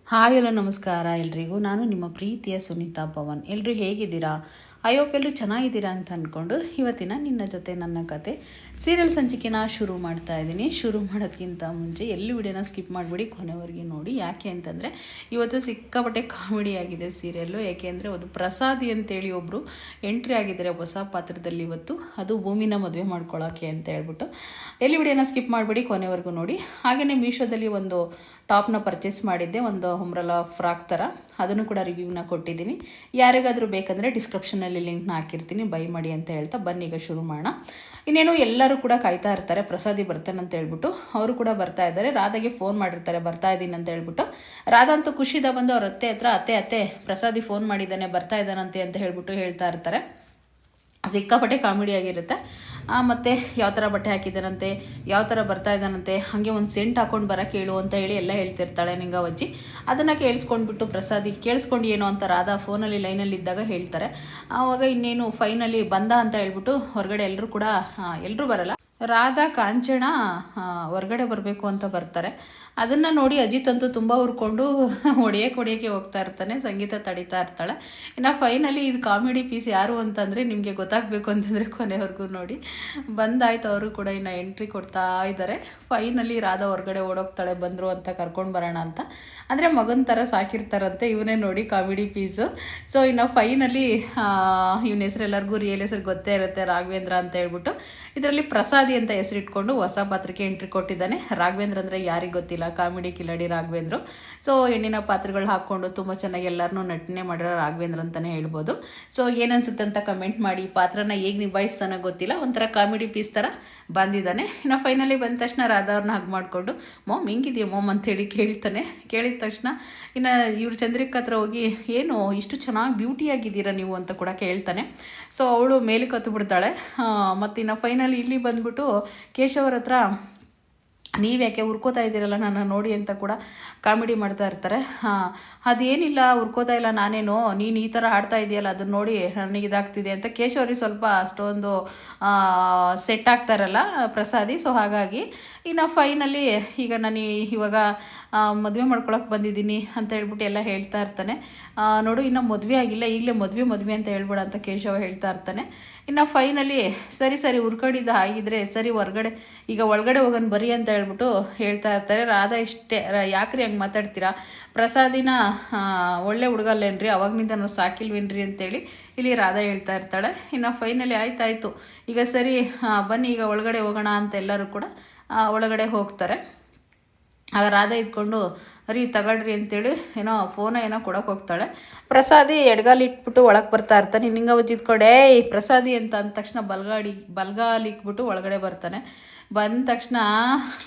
Hi hello ನಮಸ್ಕಾರ ಎಲ್ರಿಗೂ. ನಾನು ನಿಮ್ಮ ಪ್ರೀತಿಯ ಸುನೀತಾ ಪವನ್. ಎಲ್ಲರೂ ಹೇಗಿದ್ದೀರಾ? ಐ ಹೋಪ್ ಎಲ್ಲರೂ ಚೆನ್ನಾಗಿದ್ದೀರಾ ಅಂತ ಅಂದ್ಕೊಂಡು ಇವತ್ತಿನ ನಿನ್ನ ಜೊತೆ ನನ್ನ ಕತೆ ಸೀರಿಯಲ್ ಸಂಚಿಕೆನ ಶುರು ಮಾಡ್ತಾ ಇದ್ದೀನಿ. ಶುರು ಮಾಡೋದಕ್ಕಿಂತ ಮುಂಚೆ ಎಲ್ಲಿ ವಿಡಿಯೋನ ಸ್ಕಿಪ್ ಮಾಡಿಬಿಡಿ, ಕೊನೆವರೆಗೆ ನೋಡಿ. ಯಾಕೆ ಅಂತಂದರೆ ಇವತ್ತು ಸಿಕ್ಕಾಪಟ್ಟೆ ಕಾಮಿಡಿ ಆಗಿದೆ ಸೀರಿಯಲ್ಲು. ಯಾಕೆ ಅಂದರೆ ಒಂದು ಪ್ರಸಾದಿ ಅಂತೇಳಿ ಒಬ್ಬರು ಎಂಟ್ರಿ ಆಗಿದ್ದಾರೆ ಹೊಸ ಪಾತ್ರದಲ್ಲಿ ಇವತ್ತು. ಅದು ಭೂಮಿನ ಮದುವೆ ಮಾಡ್ಕೊಳ್ಳೋಕ್ಕೆ ಅಂತ ಹೇಳ್ಬಿಟ್ಟು. ಎಲ್ಲಿ ವಿಡಿಯೋನ ಸ್ಕಿಪ್ ಮಾಡಿಬಿಡಿ, ಕೊನೆವರೆಗೂ ನೋಡಿ. ಹಾಗೆಯೇ ಮೀಶೋದಲ್ಲಿ ಒಂದು ಟಾಪ್ನ ಪರ್ಚೇಸ್ ಮಾಡಿದ್ದೆ, ಒಂದು ಉಮ್ರಲಾ ಫ್ರಾಕ್ ಥರ. ಅದನ್ನು ಕೂಡ ರಿವ್ಯೂನ ಕೊಟ್ಟಿದ್ದೀನಿ. ಯಾರಿಗಾದರೂ ಬೇಕಂದರೆ ಡಿಸ್ಕ್ರಿಪ್ಷನಲ್ಲಿ ಲಿಂಕ್ನ ಹಾಕಿರ್ತೀನಿ, ಬೈ ಮಾಡಿ ಅಂತ ಹೇಳ್ತಾ ಬನ್ನಿ ಈಗ ಶುರು ಮಾಡೋಣ. ಇನ್ನೇನು ಎಲ್ಲರೂ ಕೂಡ ಕಾಯ್ತಾ ಇರ್ತಾರೆ, ಪ್ರಸಾದಿ ಬರ್ತಾನೆ ಅಂತ ಹೇಳ್ಬಿಟ್ಟು. ಅವರು ಕೂಡ ಬರ್ತಾ ಇದ್ದಾರೆ. ರಾಧಾಗೆ ಫೋನ್ ಮಾಡಿರ್ತಾರೆ ಬರ್ತಾ ಇದ್ದೀನಿ ಅಂತ ಹೇಳ್ಬಿಟ್ಟು. ರಾಧಾ ಅಂತೂ ಖುಷಿದ ಬಂದು ಅವ್ರ ಅತ್ತೆ ಹತ್ರ, ಅತ್ತೆ ಪ್ರಸಾದಿ ಫೋನ್ ಮಾಡಿದ್ದಾನೆ, ಬರ್ತಾ ಇದ್ದಾನಂತೆ ಅಂತ ಹೇಳ್ಬಿಟ್ಟು ಹೇಳ್ತಾ ಇರ್ತಾರೆ. ಸಿಕ್ಕಾಪಟ್ಟೆ ಕಾಮಿಡಿ ಆಗಿರುತ್ತೆ. ಮತ್ತು ಯಾವ ಥರ ಬಟ್ಟೆ ಹಾಕಿದ್ದಾನಂತೆ, ಯಾವ ಥರ ಬರ್ತಾ ಇದ್ದಾನಂತೆ, ಹಾಗೆ ಒಂದು ಸೆಂಟ್ ಹಾಕೊಂಡು ಬರೋಕ್ಕೆ ಹೇಳು ಅಂತ ಹೇಳಿ ಎಲ್ಲ ಹೇಳ್ತಿರ್ತಾಳೆ ನಿಂಗವಜ್ಜಿ. ಅದನ್ನು ಕೇಳಿಸ್ಕೊಂಡ್ಬಿಟ್ಟು ಪ್ರಸಾದಿ ಕೇಳಿಸ್ಕೊಂಡು ಏನೋ ಅಂತ ರಾಧಾ ಫೋನಲ್ಲಿ ಲೈನಲ್ಲಿ ಇದ್ದಾಗ ಹೇಳ್ತಾರೆ. ಆವಾಗ ಇನ್ನೇನು ಫೈನಲಿ ಬಂದ ಅಂತ ಹೇಳ್ಬಿಟ್ಟು ಹೊರಗಡೆ ಎಲ್ಲರೂ ಬರಲ್ಲ, ರಾಧಾ ಕಾಂಚನ ಹೊರಗಡೆ ಬರಬೇಕು ಅಂತ ಬರ್ತಾರೆ. ಅದನ್ನು ನೋಡಿ ಅಜಿತ್ ಅಂತೂ ತುಂಬ ಹುರ್ಕೊಂಡು ಹೊಡೆಯೋಕ್ಕೆ ಹೋಗ್ತಾ ಇರ್ತಾನೆ. ಸಂಗೀತ ತಡೀತಾ ಇರ್ತಾಳೆ. ಇನ್ನು ಫೈನಲಿ ಇದು ಕಾಮಿಡಿ ಪೀಸ್ ಯಾರು ಅಂತಂದರೆ ನಿಮಗೆ ಗೊತ್ತಾಗಬೇಕು ಅಂತಂದರೆ ಕೊನೆವರೆಗೂ ನೋಡಿ. ಬಂದಾಯ್ತು, ಅವರು ಕೂಡ ಇನ್ನು ಎಂಟ್ರಿ ಕೊಡ್ತಾ ಇದ್ದಾರೆ. ಫೈನಲಿ ರಾಧಾ ಹೊರಗಡೆ ಓಡೋಗ್ತಾಳೆ, ಬಂದರು ಅಂತ ಕರ್ಕೊಂಡು ಬರೋಣ ಅಂತ. ಅಂದರೆ ಮಗನ ಥರ ಸಾಕಿರ್ತಾರಂತೆ, ಇವನೇ ನೋಡಿ ಕಾಮಿಡಿ ಪೀಸು. ಸೊ ಇನ್ನು ಫೈನಲಿ ಇವನ ಹೆಸರು ಎಲ್ಲರಿಗೂ ರಿಯಲ್ ಹೆಸರು ಗೊತ್ತೇ ಇರುತ್ತೆ, ರಾಘವೇಂದ್ರ ಅಂತ ಹೇಳ್ಬಿಟ್ಟು. ಇದರಲ್ಲಿ ಪ್ರಸಾದಿ ಅಂತ ಹೆಸರಿಟ್ಕೊಂಡು ಹೊಸ ಪಾತ್ರಕ್ಕೆ ಎಂಟ್ರಿ ಕೊಟ್ಟಿದ್ದಾನೆ. ರಾಘವೇಂದ್ರ ಅಂದರೆ ಯಾರಿಗೆ ಗೊತ್ತಿಲ್ಲ, ಕಾಮಿಡಿ ಕಿಲಾಡಿ ರಾಘವೇಂದ್ರ. ಸೊ ಹೆಣ್ಣಿನ ಪಾತ್ರಗಳು ಹಾಕ್ಕೊಂಡು ತುಂಬ ಚೆನ್ನಾಗಿ ಎಲ್ಲರನ್ನೂ ನಟನೆ ಮಾಡಿರೋ ರಾಘವೇಂದ್ರ ಅಂತಲೇ ಹೇಳ್ಬೋದು. ಸೊ ಏನನ್ಸುತ್ತೆ ಅಂತ ಕಮೆಂಟ್ ಮಾಡಿ. ಪಾತ್ರನ ಹೇಗೆ ನಿಭಾಯಿಸ್ತಾನೋ ಗೊತ್ತಿಲ್ಲ, ಒಂಥರ ಕಾಮಿಡಿ ಪೀಸ್ ಥರ ಬಂದಿದ್ದಾನೆ. ಇನ್ನು ಫೈನಲಿ ಬಂದ ತಕ್ಷಣ ರಾಧಾ ಅವ್ರನ್ನ ಹಗ್ ಮಾಡಿಕೊಂಡು ಮೋಮ್ ಹಿಂಗಿದೆಯಾ ಮೋಮ್ ಅಂತೇಳಿ ಕೇಳ್ತಾನೆ. ಕೇಳಿದ ತಕ್ಷಣ ಇನ್ನು ಇವ್ರು ಚಂದ್ರಿಕಾ ಹತ್ರ ಹೋಗಿ ಏನು ಇಷ್ಟು ಚೆನ್ನಾಗಿ ಬ್ಯೂಟಿಯಾಗಿದ್ದೀರಾ ನೀವು ಅಂತ ಕೂಡ ಕೇಳ್ತಾನೆ. ಸೊ ಅವಳು ಮೇಲೆ ಕತ್ತು ಬಿಡ್ತಾಳೆ. ಮತ್ತು ಇನ್ನು ಫೈನಲಿ ಇಲ್ಲಿ ಬಂದ್ಬಿಟ್ಟು ಕೇಶವರ ಹತ್ರ ನೀವ್ಯಾಕೆ ಹುರ್ಕೋತಾ ಇದ್ದೀರಲ್ಲ ನನ್ನ ನೋಡಿ ಅಂತ ಕೂಡ ಕಾಮಿಡಿ ಮಾಡ್ತಾ ಇರ್ತಾರೆ. ಅದೇನಿಲ್ಲ ಹುರ್ಕೋತಾ ಇಲ್ಲ ನಾನೇನು, ನೀನು ಈ ಥರ ಆಡ್ತಾ ಇದೆಯಲ್ಲ ಅದನ್ನ ನೋಡಿ ನನಗೆ ಇದಾಗ್ತಿದೆ ಅಂತ ಕೇಶವರಿಗೆ ಸ್ವಲ್ಪ ಅಷ್ಟೊಂದು ಸೆಟ್ ಆಗ್ತಾರಲ್ಲ ಪ್ರಸಾದಿ. ಸೊ ಹಾಗಾಗಿ ಇನ್ನು ಫೈನಲಿ ಈಗ ನಾನು ಇವಾಗ ಮದುವೆ ಮಾಡ್ಕೊಳಕ್ಕೆ ಬಂದಿದ್ದೀನಿ ಅಂತ ಹೇಳ್ಬಿಟ್ಟು ಎಲ್ಲ ಹೇಳ್ತಾ ಇರ್ತಾನೆ. ನೋಡು ಇನ್ನು ಮದುವೆ ಆಗಿಲ್ಲ, ಈಗಲೇ ಮದುವೆ ಅಂತ ಹೇಳ್ಬೇಡ ಅಂತ ಕೇಶವ ಹೇಳ್ತಾ ಇರ್ತಾನೆ. ಇನ್ನು ಫೈನಲಿ ಸರಿ ಹುರ್ಕೊಂಡಿದ್ದು ಆಗಿದ್ರೆ ಸರಿ ಒಳಗಡೆ ಹೋಗೋಣ ಬರೀ ಅಂತ ಹೇಳ್ಬಿಟ್ಟು ಹೇಳ್ತಾ ಇರ್ತಾರೆ. ರಾಧಾ ಇಷ್ಟೇ, ಯಾಕ್ರಿ ಹಂಗೆ ಮಾತಾಡ್ತೀರಾ, ಪ್ರಸಾದಿನ ಒಳ್ಳೆ ಹುಡುಗಲ್ಲೇನ್ರಿ, ಅವಾಗ್ನಿಂದ ನಾವು ಸಾಕಿಲ್ವೇನ್ರಿ ಅಂತೇಳಿ ಇಲ್ಲಿ ರಾಧಾ ಹೇಳ್ತಾ ಇರ್ತಾಳೆ. ಇನ್ನು ಫೈನಲಿ ಆಯ್ತಾಯಿತು ಈಗ ಸರಿ ಬನ್ನಿ ಈಗ ಒಳಗಡೆ ಹೋಗೋಣ ಅಂತ ಎಲ್ಲರೂ ಕೂಡ ಒಳಗಡೆ ಹೋಗ್ತಾರೆ. ಆಗ ರಾಧಾ ಇದ್ಕೊಂಡು ರೀ ತಗೊಳ್ರಿ ಅಂತೇಳಿ ಏನೋ ಕೊಡೋಕೆ ಹೋಗ್ತಾಳೆ. ಪ್ರಸಾದಿ ಎಡಗಾಲಿ ಇಟ್ಬಿಟ್ಟು ಒಳಗೆ ಬರ್ತಾ ಇರ್ತಾನೆ. ನಿಂಗವಜ್ಜಿ ಇಟ್ಕೊಡೆ ಪ್ರಸಾದಿ ಅಂತ ಅಂದ ತಕ್ಷಣ ಬಲ್ಗಾಲಿ ಇಟ್ಬಿಟ್ಟು ಒಳಗಡೆ ಬರ್ತಾನೆ. ಬಂದ ತಕ್ಷಣ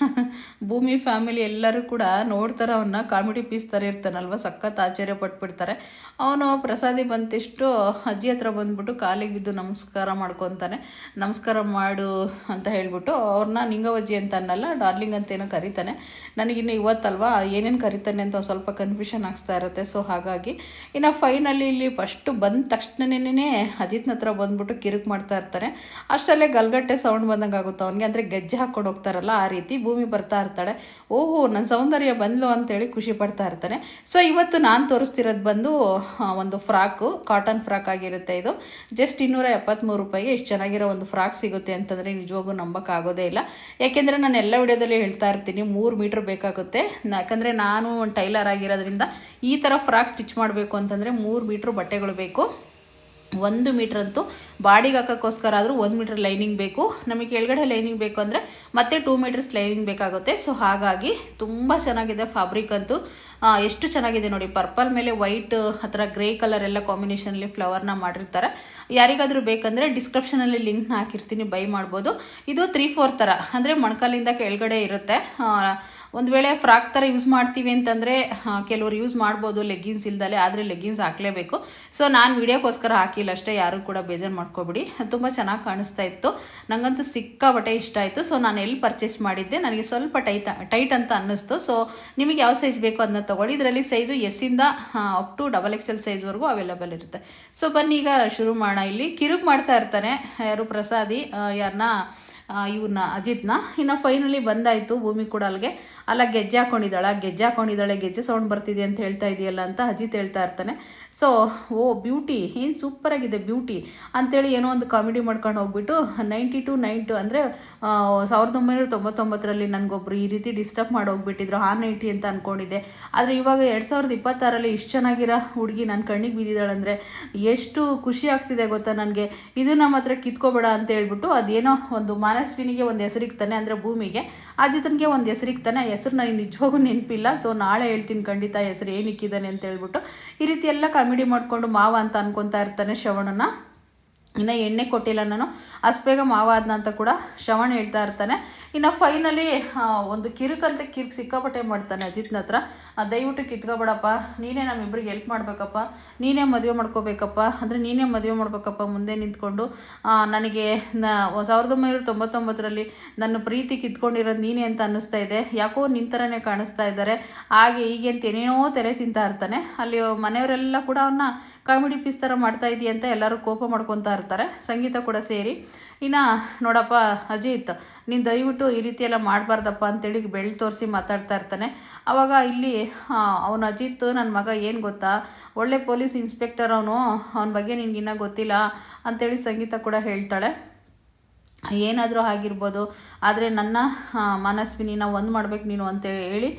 ಭೂಮಿ ಫ್ಯಾಮಿಲಿ ಎಲ್ಲರೂ ಕೂಡ ನೋಡ್ತಾರೆ ಅವನ್ನ. ಕಾಮಿಡಿ ಪೀಸ್ ಥರ ಇರ್ತಾನಲ್ವ, ಸಖತ್ ಆಶ್ಚರ್ಯ ಪಟ್ಬಿಡ್ತಾರೆ. ಅವನು ಪ್ರಸಾದಿ ಬಂತಿಷ್ಟು ಅಜ್ಜಿ ಹತ್ರ ಬಂದ್ಬಿಟ್ಟು ಕಾಲಿಗೆ ಬಿದ್ದು ನಮಸ್ಕಾರ ಮಾಡ್ಕೊತಾನೆ. ನಮಸ್ಕಾರ ಮಾಡು ಅಂತ ಹೇಳ್ಬಿಟ್ಟು ಅವ್ರನ್ನ ನಿಂಗವಜ್ಜಿ ಅಂತ ಅನ್ನಲ್ಲ, ಡಾರ್ಲಿಂಗ್ ಅಂತ ಏನೋ ಕರೀತಾನೆ. ನನಗಿನ್ನು ಇವತ್ತಲ್ವಾ ಏನೇನು ಕರೀತಾನೆ ಅಂತ ಸ್ವಲ್ಪ ಕನ್ಫ್ಯೂಷನ್ ಆಗ್ತಾ ಇರುತ್ತೆ. ಸೊ ಹಾಗಾಗಿ ಇನ್ನು ಫೈನಲಿ ಇಲ್ಲಿ ಫಸ್ಟು ಬಂದ ತಕ್ಷಣನೇ ಅಜಿತ್ನ ಹತ್ರ ಬಂದ್ಬಿಟ್ಟು ಕಿರುಕು ಮಾಡ್ತಾ ಇರ್ತಾನೆ. ಅಷ್ಟರಲ್ಲೇ ಗಲ್ಗಟ್ಟೆ ಸೌಂಡ್ ಬಂದಂಗೆ ಆಗುತ್ತೆ ಅವನಿಗೆ. ಅಂದರೆ ಗೆಜ್ಜೆ ಹಾಕ್ಕೊಂಡು ಹೋಗ್ತಾರಲ್ಲ ಆ ರೀತಿ. ಭೂಮಿ ಬರ್ತಾ ಇರ್ತಾಳೆ. ಓಹೋ ನನ್ನ ಸೌಂದರ್ಯ ಬಂದ್ಲು ಅಂತೇಳಿ ಖುಷಿ ಪಡ್ತಾ ಇರ್ತಾನೆ. ಸೊ ಇವತ್ತು ನಾನು ತೋರಿಸ್ತಿರೋದು ಬಂದು ಒಂದು ಫ್ರಾಕು, ಕಾಟನ್ ಫ್ರಾಕ್ ಆಗಿರುತ್ತೆ. ಇದು ಜಸ್ಟ್ 273 ರೂಪಾಯಿಗೆ ಇಷ್ಟು ಚೆನ್ನಾಗಿರೋ ಒಂದು ಫ್ರಾಕ್ ಸಿಗುತ್ತೆ ಅಂತಂದರೆ ನಿಜವಾಗೂ ನಂಬಕ್ಕಾಗೋದೇ ಇಲ್ಲ. ಯಾಕೆಂದರೆ ನಾನು ಎಲ್ಲ ವಿಡಿಯೋದಲ್ಲಿ ಹೇಳ್ತಾ ಇರ್ತೀನಿ 3 ಮೀಟ್ರ್ ಬೇಕಾಗುತ್ತೆ. ಯಾಕಂದರೆ ನಾನು ಒಂದು ಟೈಲರ್ ಆಗಿರೋದ್ರಿಂದ ಈ ಥರ ಫ್ರಾಕ್ ಸ್ಟಿಚ್ ಮಾಡಬೇಕು ಅಂತಂದರೆ 3 ಮೀಟ್ರ್ ಬಟ್ಟೆಗಳು ಬೇಕು. 1 ಮೀಟ್ರ್ ಅಂತೂ ಬಾಡಿಗೆ ಹಾಕೋಕ್ಕೋಸ್ಕರ ಆದರೂ 1 ಮೀಟ್ರ್ ಲೈನಿಂಗ್ ಬೇಕು. ನಮಗೆ ಕೆಳಗಡೆ ಲೈನಿಂಗ್ ಬೇಕು ಅಂದರೆ ಮತ್ತೆ 2 ಮೀಟರ್ಸ್ ಲೈನಿಂಗ್ ಬೇಕಾಗುತ್ತೆ. ಸೊ ಹಾಗಾಗಿ ತುಂಬ ಚೆನ್ನಾಗಿದೆ ಫ್ಯಾಬ್ರಿಕ್ ಅಂತೂ. ಎಷ್ಟು ಚೆನ್ನಾಗಿದೆ ನೋಡಿ, ಪರ್ಪಲ್ ಮೇಲೆ ವೈಟ್ ಹತ್ರ ಗ್ರೇ ಕಲರ್ ಎಲ್ಲ ಕಾಂಬಿನೇಷನಲ್ಲಿ ಫ್ಲವರ್ನ ಮಾಡಿರ್ತಾರೆ. ಯಾರಿಗಾದರೂ ಬೇಕಂದರೆ ಡಿಸ್ಕ್ರಿಪ್ಷನಲ್ಲಿ ಲಿಂಕ್ನ ಹಾಕಿರ್ತೀನಿ, ಬೈ ಮಾಡ್ಬೋದು. ಇದು 3/4 ಥರ ಅಂದರೆ ಮೊಣಕಾಲಿಂದ ಕೆಳಗಡೆ ಇರುತ್ತೆ. ಒಂದು ವೇಳೆ ಫ್ರಾಕ್ ಥರ ಯೂಸ್ ಮಾಡ್ತೀವಿ ಅಂತಂದರೆ ಕೆಲವರು ಯೂಸ್ ಮಾಡ್ಬೋದು ಲೆಗ್ಗಿನ್ಸ್ ಇಲ್ದಲೆ, ಆದರೆ ಲೆಗ್ಗಿನ್ಸ್ ಹಾಕಲೇಬೇಕು. ಸೊ ನಾನು ವಿಡಿಯೋಕ್ಕೋಸ್ಕರ ಹಾಕಿಲ್ಲ ಅಷ್ಟೇ, ಯಾರು ಕೂಡ ಬೇಜಾರು ಮಾಡ್ಕೊಬಿಡಿ. ತುಂಬ ಚೆನ್ನಾಗಿ ಕಾಣಿಸ್ತಾ ಇತ್ತು, ನನಗಂತೂ ಸಿಕ್ಕಾಪಟ್ಟೆ ಇಷ್ಟ ಆಯಿತು. ಸೊ ನಾನು ಎಲ್ಲಿ ಪರ್ಚೇಸ್ ಮಾಡಿದ್ದೆ, ನನಗೆ ಸ್ವಲ್ಪ ಟೈಟ್ ಅಂತ ಅನ್ನಿಸ್ತು. ಸೊ ನಿಮಗೆ ಯಾವ ಸೈಜ್ ಬೇಕೋ ಅದನ್ನ ತೊಗೊಳ್ಳಿ. ಇದರಲ್ಲಿ ಸೈಜು ಎಸ್ಸಿಂದ ಅಪ್ ಟು XXL ಸೈಜ್ವರೆಗೂ ಅವೈಲೇಬಲ್ ಇರುತ್ತೆ. ಸೊ ಬನ್ನಿ ಈಗ ಶುರು ಮಾಡೋಣ. ಇಲ್ಲಿ ಕಿರುಕು ಮಾಡ್ತಾ ಇರ್ತಾನೆ ಯಾರು ಪ್ರಸಾದಿ, ಯಾರನ್ನ ಇವ್ರನ್ನ ಅಜಿತ್ನ. ಇನ್ನು ಫೈನಲಿ ಬಂದಾಯಿತು ಭೂಮಿ ಕೂಡ ಅಲ್ಲಿಗೆ. ಅಲ್ಲ ಗೆಜ್ಜೆ ಹಾಕೊಂಡಿದ್ದಾಳೆ ಗೆಜ್ಜೆ ಸೌಂಡ್ ಬರ್ತಿದೆ ಅಂತ ಹೇಳ್ತಾ ಇದೆಯಲ್ಲ ಅಂತ ಅಜಿತ್ ಹೇಳ್ತಾ ಇರ್ತಾನೆ. ಸೊ ಓ ಬ್ಯೂಟಿ ಏನು ಸೂಪರಾಗಿದೆ ಬ್ಯೂಟಿ ಅಂತೇಳಿ ಏನೋ ಒಂದು ಕಾಮಿಡಿ ಮಾಡ್ಕೊಂಡು ಹೋಗ್ಬಿಟ್ಟು 92 ಅಂದರೆ 1999ರಲ್ಲಿ ನನಗೊಬ್ರು ಈ ರೀತಿ ಡಿಸ್ಟರ್ಬ್ ಮಾಡಿ ಹೋಗ್ಬಿಟ್ಟಿದ್ರು R90 ಅಂತ ಅಂದ್ಕೊಂಡಿದ್ದೆ. ಆದರೆ ಇವಾಗ 2026ರಲ್ಲಿ ಇಷ್ಟು ಚೆನ್ನಾಗಿರೋ ಹುಡುಗಿ ನನ್ನ ಕಣ್ಣಿಗೆ ಬಿದ್ದಿದ್ದಾಳಂದರೆ ಎಷ್ಟು ಖುಷಿ ಆಗ್ತಿದೆ ಗೊತ್ತಾ ನನಗೆ. ಇದು ನಮ್ಮ ಹತ್ರ ಕಿತ್ಕೋಬೇಡ ಅಂತ ಹೇಳ್ಬಿಟ್ಟು ಅದೇನೋ ಒಂದು ಮಾನಸ್ವಿನಿಗೆ ಒಂದು ಹೆಸರಿಗ್ತಾನೆ, ಅಂದರೆ ಭೂಮಿಗೆ, ಅಜಿತನಿಗೆ ಒಂದು ಹೆಸರಿಗ್ತಾನೆ. ಹೆಸರು ನನಗೆ ನಿಜವಾಗೂ ನೆನಪಿಲ್ಲ. ಸೊ ನಾಳೆ ಹೇಳ್ತೀನಿ ಖಂಡಿತ ಹೆಸರು ಏನಿಕ್ಕಿದ್ದಾನೆ ಅಂತ ಹೇಳ್ಬಿಟ್ಟು. ಈ ರೀತಿ ಎಲ್ಲ ಕಾಮಿಡಿ ಮಾಡಿಕೊಂಡು ಮಾವ ಅಂತ ಅನ್ಕೊತಾ ಇರ್ತಾನೆ ಶ್ರವಣನ. ಇನ್ನು ಎಣ್ಣೆ ಕೊಟ್ಟಿಲ್ಲ ನಾನು, ಅಷ್ಟು ಬೇಗ ಮಾವ ಆದ್ನ ಅಂತ ಕೂಡ ಶ್ರವಣ ಹೇಳ್ತಾ ಇರ್ತಾನೆ. ಇನ್ನು ಫೈನಲಿ ಒಂದು ಕಿರುಕಂತೆ ಸಿಕ್ಕಾಪಟ್ಟೆ ಮಾಡ್ತಾನೆ ಅಜಿತ್ನ ಹತ್ರ. ದಯವಿಟ್ಟು ಕಿತ್ಕೋಬೇಡಪ್ಪ, ನೀನೇ ನಮ್ಮಿಬ್ಬರಿಗೆ ಹೆಲ್ಪ್ ಮಾಡಬೇಕಪ್ಪ, ನೀನೇ ಮದುವೆ ಮಾಡ್ಕೋಬೇಕಪ್ಪ, ಅಂದರೆ ನೀನೇ ಮದುವೆ ಮಾಡ್ಬೇಕಪ್ಪ ಮುಂದೆ ನಿಂತ್ಕೊಂಡು. ನನಗೆ 1999ರಲ್ಲಿ ನನ್ನ ಪ್ರೀತಿ ಕಿತ್ಕೊಂಡಿರೋದು ನೀನೇ ಅಂತ ಅನ್ನಿಸ್ತಾ ಇದೆ, ಯಾಕೋ ನಿನ್ನ ಥರನೇ ಕಾಣಿಸ್ತಾ ಇದ್ದಾರೆ, ಹಾಗೆ ಹೀಗೆ ಅಂತ ಏನೇನೋ ತಲೆ ತಿಂತಾ ಇರ್ತಾನೆ. ಅಲ್ಲಿ ಮನೆಯವರೆಲ್ಲ ಕೂಡ ಅವನ್ನ ಕಾಮಿಡಿ ಪೀಸ್ ಥರ ಮಾಡ್ತಾ ಇದೆಯಾ ಅಂತ ಎಲ್ಲರೂ ಕೋಪ ಮಾಡ್ಕೊತಾ ಇರ್ತಾರೆ, ಸಂಗೀತ ಕೂಡ ಸೇರಿ. ಇನ್ನು ನೋಡಪ್ಪ ಅಜಿತ್, ನೀನು ದಯವಿಟ್ಟು ಈ ರೀತಿ ಎಲ್ಲ ಮಾಡಬಾರ್ದಪ್ಪ ಅಂತೇಳಿ ಬೆಳ್ಳಿ ತೋರಿಸಿ ಮಾತಾಡ್ತಾ ಇರ್ತಾನೆ. ಆವಾಗ ಇಲ್ಲಿ ಅವನು ಅಜಿತ್, ನನ್ನ ಮಗ ಏನು ಗೊತ್ತಾ, ಒಳ್ಳೆ ಪೊಲೀಸ್ ಇನ್ಸ್ಪೆಕ್ಟರ್ ಅವನ ಬಗ್ಗೆ ನಿನಗಿನ್ನ ಗೊತ್ತಿಲ್ಲ ಅಂತೇಳಿ ಸಂಗೀತ ಕೂಡ ಹೇಳ್ತಾಳೆ. ಏನಾದರೂ ಆಗಿರ್ಬೋದು, ಆದರೆ ನನ್ನ ಮನಸ್ವಿನಿನ ಒಂದು ಮಾಡ್ಬೇಕು ನೀನು ಅಂತ ಹೇಳಿ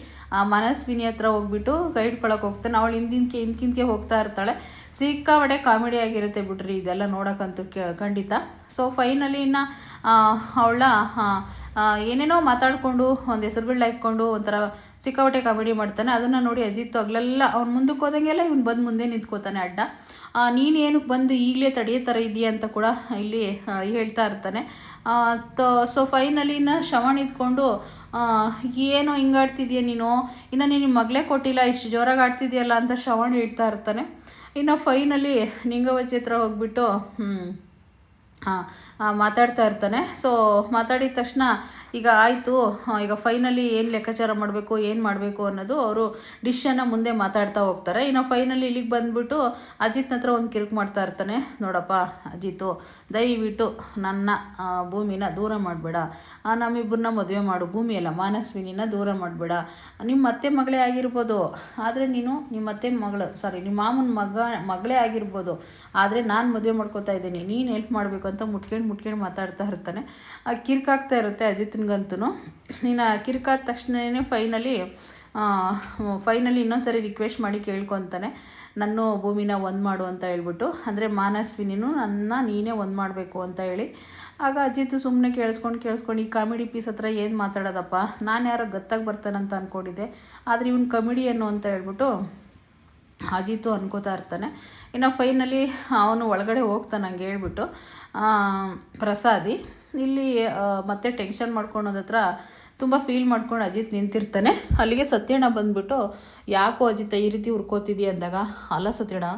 ಮನಸ್ವಿನಿ ಹತ್ರ ಹೋಗ್ಬಿಟ್ಟು ಕೈ ಹಿಡ್ಕೊಳಕ್ಕೆ ಹೋಗ್ತಾನೆ. ಅವಳು ಹಿಂದ್ಕಿಂದಕ್ಕೆ ಹೋಗ್ತಾ ಇರ್ತಾಳೆ. ಸಿಕ್ಕಾಪಟ್ಟೆ ಕಾಮಿಡಿ ಆಗಿರುತ್ತೆ ಬಿಡ್ರಿ ಇದೆಲ್ಲ ನೋಡೋಕ್ಕಂತೂ ಖಂಡಿತ. ಸೊ ಫೈನಲಿ ಇನ್ನು ಅವಳ ಏನೇನೋ ಮಾತಾಡಿಕೊಂಡು ಒಂದು ಹೆಸರುಗಳನ್ನ ಇಟ್ಕೊಂಡು ಒಂಥರ ಸಿಕ್ಕಾಪಟ್ಟೆ ಕಾಮಿಡಿ ಮಾಡ್ತಾನೆ. ಅದನ್ನು ನೋಡಿ ಅಜಿತ್ ಅಗ್ಲೆಲ್ಲ ಅವ್ನು ಮುಂದಕ್ಕೆ ಹೋದಂಗೆಲ್ಲ ಇವ್ನು ಬಂದು ಮುಂದೆ ನಿಂತ್ಕೋತಾನೆ ಅಡ್ಡ. ನೀನು ಏನಕ್ಕೆ ಬಂದು ಈಗಲೇ ತಡೆಯೋ ಥರ ಇದೆಯಾ ಅಂತ ಕೂಡ ಇಲ್ಲಿ ಹೇಳ್ತಾ ಇರ್ತಾನೆ. ಸೊ ಫೈನಲಿ ಇನ್ನು ಶ್ರವಣ ಇದ್ಕೊಂಡು ಏನೋ ಹಿಂಗಾಡ್ತಿದ್ಯಾ ನೀನು, ಇನ್ನು ನೀನು ಮಗಳೇ ಕೊಟ್ಟಿಲ್ಲ, ಇಷ್ಟು ಜೋರಾಗಿ ಆಡ್ತಿದ್ಯಲ್ಲ ಅಂತ ಶ್ರವಣ ಹೇಳ್ತಾ ಇರ್ತಾನೆ. ಇನ್ನು ಫೈನಲಿ ನಿಂಗವಚ್ಚಿ ಹತ್ರ ಹೋಗ್ಬಿಟ್ಟು ಮಾತಾಡ್ತಾ ಇರ್ತಾನೆ. ಸೊ ಮಾತಾಡಿದ ತಕ್ಷಣ ಈಗ ಆಯಿತು, ಈಗ ಫೈನಲಿ ಏನು ಲೆಕ್ಕಾಚಾರ ಮಾಡಬೇಕು, ಏನು ಮಾಡಬೇಕು ಅನ್ನೋದು ಅವರು ಡಿಶನ್ನು ಮುಂದೆ ಮಾತಾಡ್ತಾ ಹೋಗ್ತಾರೆ. ಇನ್ನು ಫೈನಲಿ ಇಲ್ಲಿಗೆ ಬಂದುಬಿಟ್ಟು ಅಜಿತ್ನ ಹತ್ರ ಒಂದು ಕಿರುಕು ಮಾಡ್ತಾ ಇರ್ತಾನೆ. ನೋಡಪ್ಪ ಅಜಿತು, ದಯವಿಟ್ಟು ನನ್ನ ಭೂಮಿನ ದೂರ ಮಾಡಬೇಡ, ನಮ್ಮಿಬ್ಬರನ್ನ ಮದುವೆ ಮಾಡು, ಭೂಮಿಯಲ್ಲ ಮಾನಸ್ವಿನಿನ ದೂರ ಮಾಡಬೇಡ. ನಿಮ್ಮ ಅತ್ತೆ ಮಗಳೇ ಆಗಿರ್ಬೋದು, ಆದರೆ ನೀನು ನಿಮ್ಮ ಅತ್ತೆ ಮಗಳು ನಿಮ್ಮ ಮಾಮನ ಮಗಳೇ ಆಗಿರ್ಬೋದು, ಆದರೆ ನಾನು ಮದುವೆ ಮಾಡ್ಕೋತಾ ಇದ್ದೀನಿ, ನೀನು ಹೆಲ್ಪ್ ಮಾಡಬೇಕು ಅಂತ ಮುಟ್ಕೊಂಡು ಮಾತಾಡ್ತಾ ಇರ್ತಾನೆ. ಕಿರ್ಕಾಗ್ತಾ ಇರುತ್ತೆ ಅಜಿತ್ನಿಗಂತೂ. ಇನ್ನು ಕಿರ್ಕಾದ ತಕ್ಷಣವೇ ಫೈನಲಿ ಇನ್ನೊಂದ್ಸರಿ ರಿಕ್ವೆಸ್ಟ್ ಮಾಡಿ ಕೇಳ್ಕೊತಾನೆ, ನನ್ನ ಭೂಮಿನ ಒಂದು ಮಾಡು ಅಂತ ಹೇಳ್ಬಿಟ್ಟು, ಅಂದರೆ ಮಾನಸ್ವಿನಿನೂ ನೀನೇ ಒಂದು ಮಾಡಬೇಕು ಅಂತ ಹೇಳಿ. ಆಗ ಅಜಿತ್ ಸುಮ್ಮನೆ ಕೇಳಿಸ್ಕೊಂಡು ಈ ಕಾಮಿಡಿ ಪೀಸ್ ಹತ್ರ ಏನು ಮಾತಾಡೋದಪ್ಪ, ನಾನು ಯಾರೋ ಗತ್ತಾಗಿ ಬರ್ತಾನಂತ ಅಂದ್ಕೊಂಡಿದ್ದೆ, ಆದರೆ ಇವನು ಕಮಿಡಿಯನ್ನು ಅಂತ ಹೇಳ್ಬಿಟ್ಟು ಅಜಿತು ಅನ್ಕೋತಾ ಇರ್ತಾನೆ. ಇನ್ನು ಫೈನಲಿ ಅವನು ಒಳಗಡೆ ಹೋಗ್ತಾನೆ ಹಂಗೆ ಹೇಳ್ಬಿಟ್ಟು. ಪ್ರಸಾದಿ ಇಲ್ಲಿ ಮತ್ತೆ ಟೆನ್ಷನ್ ಮಾಡ್ಕೊಳೋದ ಹತ್ರ ತುಂಬ ಫೀಲ್ ಮಾಡ್ಕೊಂಡು ಅಜಿತ್ ನಿಂತಿರ್ತಾನೆ. ಅಲ್ಲಿಗೆ ಸತ್ಯಣ್ಣ ಬಂದ್ಬಿಟ್ಟು, ಯಾಕೋ ಅಜಿತ ಈ ರೀತಿ ಹುರ್ಕೋತಿದ್ದೀಯ ಅಂದಾಗ, ಅಲ್ಲ ಸತ್ಯಣ್ಣ,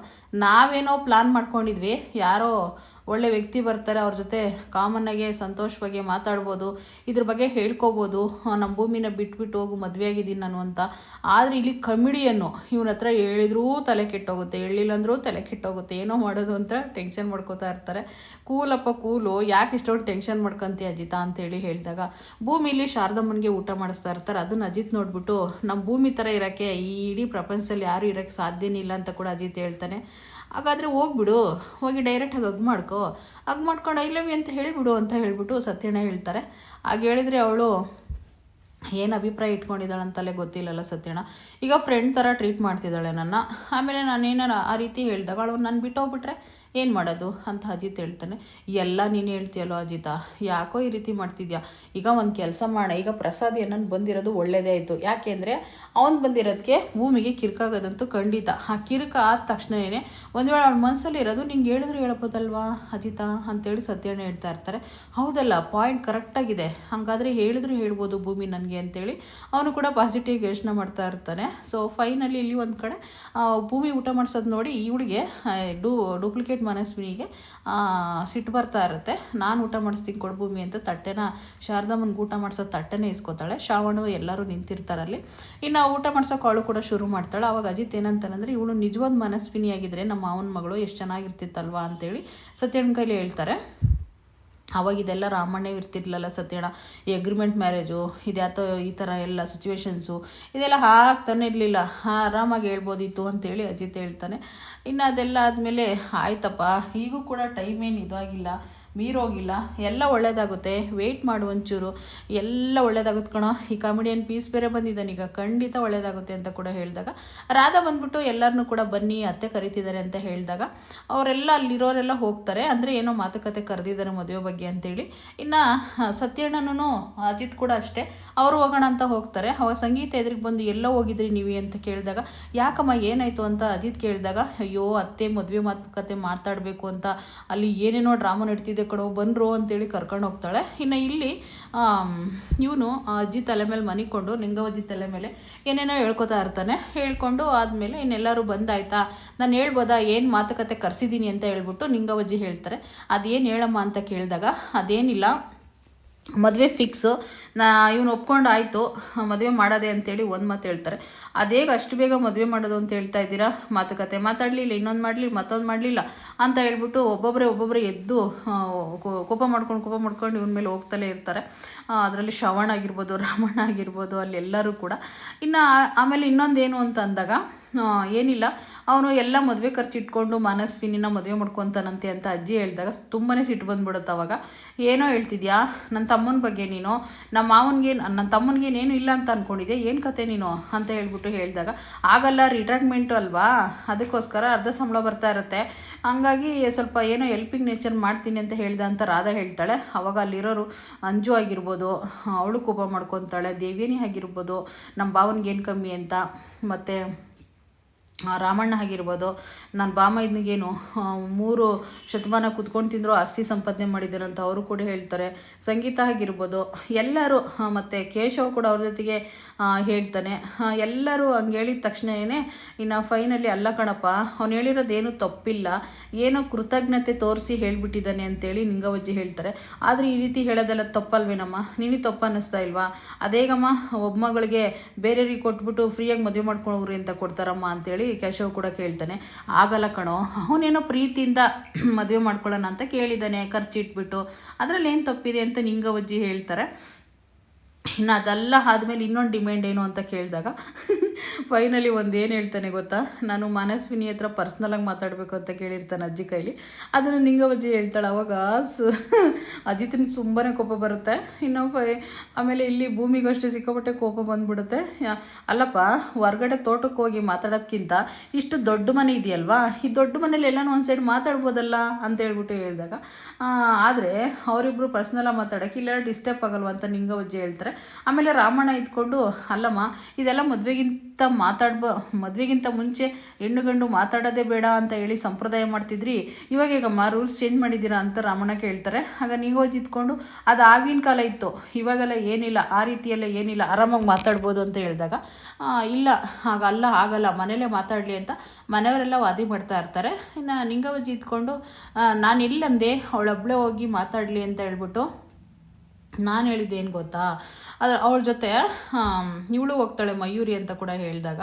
ನಾವೇನೋ ಪ್ಲ್ಯಾನ್ ಮಾಡ್ಕೊಂಡಿದ್ವಿ, ಯಾರೋ ಒಳ್ಳೆ ವ್ಯಕ್ತಿ ಬರ್ತಾರೆ, ಅವ್ರ ಜೊತೆ ಕಾಮನ್ನಾಗೆ ಸಂತೋಷವಾಗಿ ಮಾತಾಡ್ಬೋದು, ಇದ್ರ ಬಗ್ಗೆ ಹೇಳ್ಕೊಬೋದು, ನಮ್ಮ ಭೂಮಿನ ಬಿಟ್ಬಿಟ್ಟು ಹೋಗು, ಮದುವೆ ಆಗಿದ್ದೀನಿ ನಾನು ಅಂತ. ಆದರೆ ಇಲ್ಲಿ ಕಮಿಡಿಯನ್ನು ಇವನ ಹತ್ರ ಹೇಳಿದ್ರೂ ತಲೆ ಕೆಟ್ಟೋಗುತ್ತೆ, ಹೇಳಿಲ್ಲ ಅಂದರೂ ತಲೆ ಕೆಟ್ಟೋಗುತ್ತೆ, ಏನೋ ಮಾಡೋದು ಅಂತ ಟೆನ್ಷನ್ ಮಾಡ್ಕೋತಾ ಇರ್ತಾರೆ. ಕೂಲಪ್ಪ ಕೂಲು, ಯಾಕೆ ಇಷ್ಟೊಂದು ಟೆನ್ಷನ್ ಮಾಡ್ಕೊತೀಯ ಅಜಿತ ಅಂತೇಳಿ ಹೇಳಿದಾಗ, ಭೂಮಿಲಿ ಶಾರದಮ್ಮನಿಗೆ ಊಟ ಮಾಡಿಸ್ತಾ ಇರ್ತಾರೆ. ಅದನ್ನು ಅಜಿತ್ ನೋಡ್ಬಿಟ್ಟು, ನಮ್ಮ ಭೂಮಿ ಥರ ಇರೋಕ್ಕೆ ಈ ಇಡೀ ಪ್ರಪಂಚದಲ್ಲಿ ಯಾರೂ ಇರೋಕ್ಕೆ ಸಾಧ್ಯನೇ ಇಲ್ಲ ಅಂತ ಕೂಡ ಅಜಿತ್ ಹೇಳ್ತಾನೆ. ಹಾಗಾದರೆ ಹೋಗ್ಬಿಡು, ಹೋಗಿ ಡೈರೆಕ್ಟಾಗಿ ಮಾಡ್ಕೊಂಡು ಐ ಲವ್ ಯು ಅಂತ ಹೇಳಿಬಿಡು ಅಂತ ಹೇಳ್ಬಿಟ್ಟು ಸತ್ಯಣ್ಣ ಹೇಳ್ತಾರೆ. ಆಗ ಹೇಳಿದರೆ ಅವಳು ಏನು ಅಭಿಪ್ರಾಯ ಇಟ್ಕೊಂಡಿದ್ದಾಳಂತಲೇ ಗೊತ್ತಿಲ್ಲಲ್ಲ ಸತ್ಯಣ್ಣ. ಈಗ ಫ್ರೆಂಡ್ ಥರ ಟ್ರೀಟ್ ಮಾಡ್ತಿದ್ದಾಳೆ ನನ್ನ. ಆಮೇಲೆ ನಾನೇನಾರ ಆ ರೀತಿ ಹೇಳಿದಾಗ ಅವಳು ನಾನು ಬಿಟ್ಟೋಗ್ಬಿಟ್ರೆ ಏನು ಮಾಡೋದು ಅಂತ ಅಜಿತ್ ಹೇಳ್ತಾನೆ. ಎಲ್ಲ ನೀನು ಹೇಳ್ತೀಯಲ್ಲೋ ಅಜಿತ, ಯಾಕೋ ಈ ರೀತಿ ಮಾಡ್ತಿದ್ಯಾ. ಈಗ ಒಂದು ಕೆಲಸ ಮಾಡೋಣ, ಈಗ ಪ್ರಸಾದ್ ಏನನ್ನು ಬಂದಿರೋದು ಒಳ್ಳೇದೇ ಆಯಿತು. ಯಾಕೆಂದರೆ ಅವ್ನು ಬಂದಿರೋದಕ್ಕೆ ಭೂಮಿಗೆ ಕಿರ್ಕಾಗೋದಂತೂ ಖಂಡಿತ. ಆ ಕಿರುಕ ಆದ ತಕ್ಷಣವೇ ಒಂದು ವೇಳೆ ಅವ್ನ ಮನಸ್ಸಲ್ಲಿ ಇರೋದು ನಿಂಗೆ ಹೇಳಿದ್ರು ಹೇಳ್ಬೋದಲ್ವಾ ಅಜಿತ ಅಂತೇಳಿ ಸತ್ಯಣ್ಣ ಹೇಳ್ತಾ ಇರ್ತಾರೆ. ಹೌದಲ್ಲ, ಪಾಯಿಂಟ್ ಕರೆಕ್ಟಾಗಿದೆ, ಹಾಗಾದರೆ ಹೇಳಿದ್ರು ಹೇಳ್ಬೋದು ಭೂಮಿ ನನಗೆ ಅಂತೇಳಿ ಅವನು ಕೂಡ ಪಾಸಿಟಿವ್ ಯೋಚನೆ ಮಾಡ್ತಾ ಇರ್ತಾನೆ. ಸೊ ಫೈನಲಿ ಇಲ್ಲಿ ಒಂದು ಕಡೆ ಭೂಮಿ ಊಟ ಮಾಡಿಸೋದು ನೋಡಿ ಇವಳಿಗೆ ಡೂಪ್ಲಿಕೇಟ್ ಮನಸ್ವಿನಿಗೆ ಸಿಟ್ಟು ಬರ್ತಾ ಇರುತ್ತೆ. ನಾನು ಊಟ ಮಾಡಿಸ್ತೀನಿ ಕೊಡು ಭೂಮಿ ಅಂತ ತಟ್ಟೆನ ಶಾರದಮ್ಮನಿಗೆ ಊಟ ಮಾಡಿಸೋ ತಟ್ಟೆನೇ ಇಸ್ಕೋತಾಳೆ. ಶ್ರಾವಣ ಎಲ್ಲರೂ ನಿಂತಿರ್ತಾರಲ್ಲಿ. ಇನ್ನು ಊಟ ಮಾಡ್ಸೋಕೆ ಅವಳು ಕೂಡ ಶುರು ಮಾಡ್ತಾಳೆ. ಅವಾಗ ಅಜಿತ್ ಏನಂತಾನಂದರೆ, ಇವಳು ನಿಜವಾದ ಮನಸ್ವಿನಿ ಆಗಿದ್ರೆ ನಮ್ಮ ಮಾವನ ಮಗಳು ಎಷ್ಟು ಚೆನ್ನಾಗಿರ್ತಿತ್ತಲ್ವಾ ಅಂತೇಳಿ ಸತ್ಯಣ್ಣ ಕೈಲಿ ಹೇಳ್ತಾರೆ. ಅವಾಗ ಇದೆಲ್ಲ ರಾಮಣ್ಣೇ ಇರ್ತಿರ್ಲಿಲ್ಲ ಸತ್ಯಣ್ಣ. ಈ ಅಗ್ರಿಮೆಂಟ್ ಮ್ಯಾರೇಜು ಇದ್ಯಾತೋ ಈ ಥರ ಎಲ್ಲ ಸಿಚುವೇಶನ್ಸು ಇದೆಲ್ಲ ಆಗ್ತಾನೆ ಇರಲಿಲ್ಲ, ಆರಾಮಾಗಿ ಹೇಳ್ಬೋದಿತ್ತು ಅಂತೇಳಿ ಅಜಿತ್ ಹೇಳ್ತಾನೆ. ಇನ್ನು ಅದೆಲ್ಲ ಆದಮೇಲೆ ಆಯ್ತಪ್ಪ, ಈಗೂ ಕೂಡ ಟೈಮ್ ಏನು ಇದಾಗಿಲ್ಲ, ಮೀರೋಗಿಲ್ಲ, ಎಲ್ಲ ಒಳ್ಳೇದಾಗುತ್ತೆ, ವೆಯ್ಟ್ ಮಾಡು ಒಂಚೂರು, ಎಲ್ಲ ಒಳ್ಳೇದಾಗುತ್ತೆ ಕಣೋ, ಈ ಕಾಮಿಡಿಯನ್ ಪೀಸ್ ಬೇರೆ ಬಂದಿದ್ದಾನೀಗ, ಖಂಡಿತ ಒಳ್ಳೇದಾಗುತ್ತೆ ಅಂತ ಕೂಡ ಹೇಳಿದಾಗ ರಾಧಾ ಬಂದ್ಬಿಟ್ಟು ಎಲ್ಲರನ್ನೂ ಕೂಡ ಬನ್ನಿ ಅತ್ತೆ ಕರಿತಿದ್ದಾರೆ ಅಂತ ಹೇಳಿದಾಗ ಅವರೆಲ್ಲ ಅಲ್ಲಿರೋರೆಲ್ಲ ಹೋಗ್ತಾರೆ. ಅಂದರೆ ಏನೋ ಮಾತುಕತೆ ಕರೆದಿದ್ದಾರೆ ಮದುವೆ ಬಗ್ಗೆ ಅಂತೇಳಿ. ಇನ್ನು ಸತ್ಯಣ್ಣನೂ ಅಜಿತ್ ಕೂಡ ಅಷ್ಟೇ, ಅವರು ಹೋಗೋಣ ಅಂತ ಹೋಗ್ತಾರೆ. ಅವಾಗ ಸಂಗೀತ ಎದುರಿಗೆ ಬಂದು ಎಲ್ಲ ಹೋಗಿದ್ರಿ ನೀವು ಅಂತ ಕೇಳಿದಾಗ ಯಾಕಮ್ಮ ಏನಾಯಿತು ಅಂತ ಅಜಿತ್ ಕೇಳಿದಾಗ ಅಯ್ಯೋ ಅತ್ತೆ ಮದುವೆ ಮಾತುಕತೆ ಮಾತಾಡಬೇಕು ಅಂತ ಅಲ್ಲಿ ಏನೇನೋ ಡ್ರಾಮಾ ನಡೀತಿದೆ ಕಡೆ ಬಂದರು ಅಂತೇಳಿ ಕರ್ಕೊಂಡು ಹೋಗ್ತಾಳೆ. ಇನ್ನು ಇಲ್ಲಿ ಇವನು ಅಜ್ಜಿ ತಲೆ ಮೇಲೆ ಮನಿಕೊಂಡು ನಿಂಗವಜ್ಜಿ ತಲೆ ಮೇಲೆ ಏನೇನೋ ಹೇಳ್ಕೊತಾ ಇರ್ತಾನೆ. ಹೇಳ್ಕೊಂಡು ಆದಮೇಲೆ ಇನ್ನೆಲ್ಲರೂ ಬಂದಾಯ್ತಾ, ನಾನು ಹೇಳ್ಬೋದಾ ಏನು ಮಾತುಕತೆ ಕರೆಸಿದ್ದೀನಿ ಅಂತ ಹೇಳ್ಬಿಟ್ಟು ನಿಂಗವಜ್ಜಿ ಹೇಳ್ತಾರೆ. ಅದೇನು ಹೇಳಮ್ಮ ಅಂತ ಕೇಳಿದಾಗ ಅದೇನಿಲ್ಲ, ಮದುವೆ ಫಿಕ್ಸು, ಇವನು ಒಪ್ಕೊಂಡು ಆಯಿತು ಮದುವೆ ಮಾಡೋದೆ ಅಂತೇಳಿ ಒಂದು ಮಾತು ಹೇಳ್ತಾರೆ. ಅದೇಗ ಅಷ್ಟು ಬೇಗ ಮದುವೆ ಮಾಡೋದು ಅಂತ ಹೇಳ್ತಾ ಇದ್ದೀರಾ, ಮಾತುಕತೆ ಮಾತಾಡಲಿಲ್ಲ, ಇನ್ನೊಂದು ಮಾಡಲಿ ಮತ್ತೊಂದು ಮಾಡಲಿಲ್ಲ ಅಂತ ಹೇಳ್ಬಿಟ್ಟು ಒಬ್ಬೊಬ್ಬರೇ ಎದ್ದು ಕೋಪ ಮಾಡ್ಕೊಂಡು ಇವನ ಮೇಲೆ ಹೋಗ್ತಲೇ ಇರ್ತಾರೆ. ಅದರಲ್ಲಿ ಶ್ರವಣ ಆಗಿರ್ಬೋದು, ರಾಮಣ್ಣ ಆಗಿರ್ಬೋದು, ಅಲ್ಲಿ ಎಲ್ಲರೂ ಕೂಡ. ಇನ್ನು ಆಮೇಲೆ ಇನ್ನೊಂದೇನು ಅಂತ ಅಂದಾಗ ಏನಿಲ್ಲ, ಅವನು ಎಲ್ಲ ಮದುವೆ ಖರ್ಚು ಇಟ್ಕೊಂಡು ಮನಸ್ವಿನಿನ ಮದುವೆ ಮಾಡ್ಕೊತಾನಂತೆ ಅಂತ ಅಜ್ಜಿ ಹೇಳಿದಾಗ ತುಂಬಾ ಸಿಟ್ಟು ಬಂದ್ಬಿಡುತ್ತೆ. ಅವಾಗ ಏನೋ ಹೇಳ್ತಿದ್ಯಾ, ನನ್ನ ತಮ್ಮನ ಬಗ್ಗೆ ನೀನು, ನಮ್ಮ ಮಾವನಿಗೆ ನನ್ನ ತಮ್ಮನಿಗೇನೇನು ಇಲ್ಲ ಅಂತ ಅಂದ್ಕೊಂಡಿದ್ದೆ, ಏನು ಕತೆ ನೀನು ಅಂತ ಹೇಳ್ಬಿಟ್ಟು ಹೇಳಿದಾಗ ಆಗಲ್ಲ, ರಿಟೈರ್ಮೆಂಟು ಅಲ್ವಾ, ಅದಕ್ಕೋಸ್ಕರ ಅರ್ಧ ಸಂಬಳ ಬರ್ತಾ ಇರುತ್ತೆ, ಹಂಗಾಗಿ ಸ್ವಲ್ಪ ಏನೋ ಹೆಲ್ಪಿಂಗ್ ನೇಚರ್ ಮಾಡ್ತೀನಿ ಅಂತ ಹೇಳ್ದೆ ಅಂತ ರಾಧಾ ಹೇಳ್ತಾಳೆ. ಅವಾಗ ಅಲ್ಲಿರೋರು ಅಂಜು ಆಗಿರ್ಬೋದು, ಅವಳು ಕೋಪ ಮಾಡ್ಕೊತಾಳೆ, ದೇವಿನಿ ಆಗಿರ್ಬೋದು, ನಮ್ಮ ಭಾವನಿಗೇನು ಕಮ್ಮಿ ಅಂತ, ಮತ್ತು ರಾಮಣ್ಣ ಆಗಿರ್ಬೋದು, ನನ್ನ ಬಾಮೈದನಿಗೇನು 3 ಶತಮಾನ ಕುತ್ಕೊಂಡು ತಿಂದರೂ ಆಸ್ತಿ ಸಂಪಾದನೆ ಮಾಡಿದ್ದಾರಂತ ಅವರು ಕೂಡ ಹೇಳ್ತಾರೆ. ಸಂಗೀತ ಆಗಿರ್ಬೋದು ಎಲ್ಲರೂ, ಮತ್ತು ಕೇಶವ್ ಕೂಡ ಅವ್ರ ಜೊತೆಗೆ ಹೇಳ್ತಾನೆ. ಎಲ್ಲರೂ ಹಂಗೆ ಹೇಳಿದ ತಕ್ಷಣವೇ ಇನ್ನು ಫೈನಲಿ ಅಲ್ಲ ಕಣಪ್ಪ, ಅವ್ನು ಹೇಳಿರೋದೇನು ತಪ್ಪಿಲ್ಲ, ಏನೋ ಕೃತಜ್ಞತೆ ತೋರಿಸಿ ಹೇಳಿಬಿಟ್ಟಿದ್ದಾನೆ ಅಂತೇಳಿ ನಿಂಗವಜ್ಜಿ ಹೇಳ್ತಾರೆ. ಆದರೆ ಈ ರೀತಿ ಹೇಳೋದೆಲ್ಲ ತಪ್ಪಲ್ವೇನಮ್ಮ, ನಿನಗೆ ತಪ್ಪು ಅನ್ನಿಸ್ತಾ ಇಲ್ವಾ, ಅದೇಗಮ್ಮ ಒಬ್ಬ ಮಗಳಿಗೆ ಬೇರೆಯವ್ರಿಗೆ ಕೊಟ್ಬಿಟ್ಟು ಫ್ರೀಯಾಗಿ ಮದುವೆ ಮಾಡ್ಕೊಳವ್ರಿ ಅಂತ ಕೊಡ್ತಾರಮ್ಮ ಅಂತೇಳಿ ಕೇಶವ್ ಕೂಡ ಕೇಳ್ತಾನೆ. ಆಗಲ್ಲ ಕಣೋ, ಅವನೇನೋ ಪ್ರೀತಿಯಿಂದ ಮದುವೆ ಮಾಡ್ಕೊಳ್ಳೋಣ ಅಂತ ಕೇಳಿದ್ದಾನೆ ಖರ್ಚಿಟ್ಬಿಟ್ಟು, ಅದರಲ್ಲಿ ಏನು ತಪ್ಪಿದೆ ಅಂತ ನಿಂಗವಜ್ಜಿ ಹೇಳ್ತಾರೆ. ಇನ್ನು ಅದೆಲ್ಲ ಆದಮೇಲೆ ಇನ್ನೊಂದು ಡಿಮ್ಯಾಂಡ್ ಏನು ಅಂತ ಕೇಳಿದಾಗ ಫೈನಲಿ ಏನು ಹೇಳ್ತಾನೆ ಗೊತ್ತಾ, ನಾನು ಮನಸ್ವಿನಿ ಹತ್ರ ಪರ್ಸ್ನಲಾಗಿ ಮಾತಾಡಬೇಕು ಅಂತ ಕೇಳಿರ್ತಾನೆ ಅಜ್ಜಿ ಕೈಲಿ. ಅದನ್ನು ನಿಂಗವಜ್ಜಿ ಹೇಳ್ತಾಳೆ. ಅವಾಗ ಅಜಿತ್ನ ತುಂಬಾ ಕೋಪ ಬರುತ್ತೆ. ಇನ್ನು ಆಮೇಲೆ ಇಲ್ಲಿ ಭೂಮಿಗೂ ಅಷ್ಟೇ ಸಿಕ್ಕಾಪಟ್ಟೆ ಕೋಪ ಬಂದ್ಬಿಡುತ್ತೆ. ಅಲ್ಲಪ್ಪ, ಹೊರ್ಗಡೆ ತೋಟಕ್ಕೆ ಹೋಗಿ ಮಾತಾಡೋದ್ಕಿಂತ ಇಷ್ಟು ದೊಡ್ಡ ಮನೆ ಇದೆಯಲ್ವಾ, ಈ ದೊಡ್ಡ ಮನೇಲಿ ಎಲ್ಲನೂ ಒಂದು ಸೈಡ್ ಮಾತಾಡ್ಬೋದಲ್ಲ ಅಂತ ಹೇಳ್ಬಿಟ್ಟು ಹೇಳಿದಾಗ ಆದರೆ ಅವರಿಬ್ಬರು ಪರ್ಸ್ನಲಾಗಿ ಮಾತಾಡೋಕ್ಕೆ ಇಲ್ಲ ಡಿಸ್ಟರ್ಬ್ ಆಗಲ್ವ ಅಂತ ನಿಂಗವಜ್ಜಿ ಹೇಳ್ತಾರೆ. ಆಮೇಲೆ ರಾಮಣ್ಣ ಇದ್ಕೊಂಡು ಅಲ್ಲಮ್ಮ, ಇದೆಲ್ಲ ಮದುವೆಗಿಂತ ಮುಂಚೆ ಹೆಣ್ಣು ಗಂಡು ಮಾತಾಡೋದೇ ಬೇಡ ಅಂತ ಹೇಳಿ ಸಂಪ್ರದಾಯ ಮಾಡ್ತಿದ್ರಿ, ಇವಾಗ ಈಗಮ್ಮ ರೂಲ್ಸ್ ಚೇಂಜ್ ಮಾಡಿದ್ದೀರಾ ಅಂತ ರಾಮಣ್ಣ ಕೇಳ್ತಾರೆ. ಆಗ ನಿಂಗವಜ್ಜಿ ಇದ್ಕೊಂಡು ಅದು ಆಗಿನ ಕಾಲ ಇತ್ತು, ಇವಾಗೆಲ್ಲ ಏನಿಲ್ಲ, ಆ ರೀತಿಯೆಲ್ಲ ಏನಿಲ್ಲ, ಆರಾಮಾಗಿ ಮಾತಾಡ್ಬೋದು ಅಂತ ಹೇಳಿದಾಗ ಇಲ್ಲ ಆಗಲ್ಲ ಮನೇಲೇ ಮಾತಾಡಲಿ ಅಂತ ಮನೆಯವರೆಲ್ಲ ವಾದಿ ಮಾಡ್ತಾ ಇರ್ತಾರೆ. ಇನ್ನು ನಿಂಗವಜ್ಜಿ ಇದ್ಕೊಂಡು ನಾನು ಇಲ್ಲಂದೆ, ಅವಳೊಬ್ಬಳೇ ಹೋಗಿ ಮಾತಾಡಲಿ ಅಂತ ಹೇಳ್ಬಿಟ್ಟು ನಾನು ಹೇಳಿದ್ದೇನು ಗೊತ್ತಾ, ಅವಳ ಜೊತೆ ಇವಳು ಹೋಗ್ತಾಳೆ ಮಯೂರಿ ಅಂತ ಕೂಡ ಹೇಳಿದಾಗ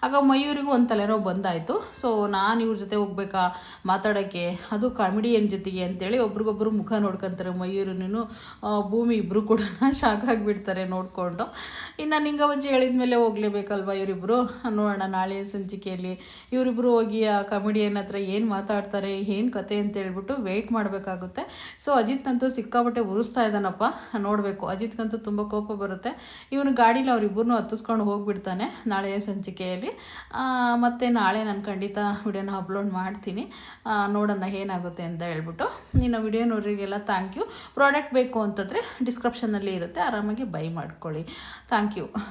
ಆಗ ಮಯೂರಿಗೂ ಒಂದು ತಲೆನೋವು ಬಂದಾಯಿತು. ಸೊ ನಾನು ಇವ್ರ ಜೊತೆ ಹೋಗ್ಬೇಕಾ ಮಾತಾಡೋಕ್ಕೆ, ಅದು ಕಾಮಿಡಿಯನ್ ಜೊತೆಗೆ ಅಂತೇಳಿ ಒಬ್ರಿಗೊಬ್ರು ಮುಖ ನೋಡ್ಕೊತಾರೆ. ಮಯೂರಿನೂ ಭೂಮಿ ಇಬ್ಬರು ಕೂಡ ಶಾಕ್ ಆಗಿಬಿಡ್ತಾರೆ ನೋಡಿಕೊಂಡು. ಇನ್ನು ನಿಂಗವಜ್ಜಿ ಹೇಳಿದ್ಮೇಲೆ ಹೋಗಲೇಬೇಕಲ್ವ ಇವರಿಬ್ಬರು, ನೋಡೋಣ ನಾಳೆ ಸಂಚಿಕೆಯಲ್ಲಿ ಇವರಿಬ್ಬರು ಹೋಗಿ ಆ ಕಾಮಿಡಿಯನ್ ಹತ್ರ ಏನು ಮಾತಾಡ್ತಾರೆ, ಏನು ಕತೆ ಅಂತ ಹೇಳ್ಬಿಟ್ಟು ವೆಯ್ಟ್ ಮಾಡಬೇಕಾಗುತ್ತೆ. ಸೊ ಅಜಿತ್ನಂತೂ ಸಿಕ್ಕಾಪಟ್ಟೆ ಉರಿಸ್ತಾ ಇದ್ದಾನಪ್ಪ, ನೋಡಬೇಕು. ಅಜಿತ್ಗಂತೂ ತುಂಬ ಕೋಪ ಬರುತ್ತೆ. ಇವನು ಗಾಡೀಲಿ ಅವರಿಬ್ಬರನ್ನೂ ಹತ್ತಿಸ್ಕೊಂಡು ಹೋಗಿಬಿಡ್ತಾನೆ ನಾಳೆಯ ಸಂಚಿಕೆಯಲ್ಲಿ. ಮತ್ತು ನಾಳೆ ನಾನು ಖಂಡಿತ ವಿಡಿಯೋನ ಅಪ್ಲೋಡ್ ಮಾಡ್ತೀನಿ, ನೋಡೋಣ ಏನಾಗುತ್ತೆ ಅಂತ ಹೇಳ್ಬಿಟ್ಟು. ಇನ್ನು ವಿಡಿಯೋ ನೋಡೋರಿಗೆಲ್ಲ ಥ್ಯಾಂಕ್ ಯು. ಪ್ರಾಡಕ್ಟ್ ಬೇಕು ಅಂತಂದರೆ ಡಿಸ್ಕ್ರಿಪ್ಷನಲ್ಲಿ ಇರುತ್ತೆ, ಆರಾಮಾಗಿ ಬೈ ಮಾಡ್ಕೊಳ್ಳಿ. Thank you.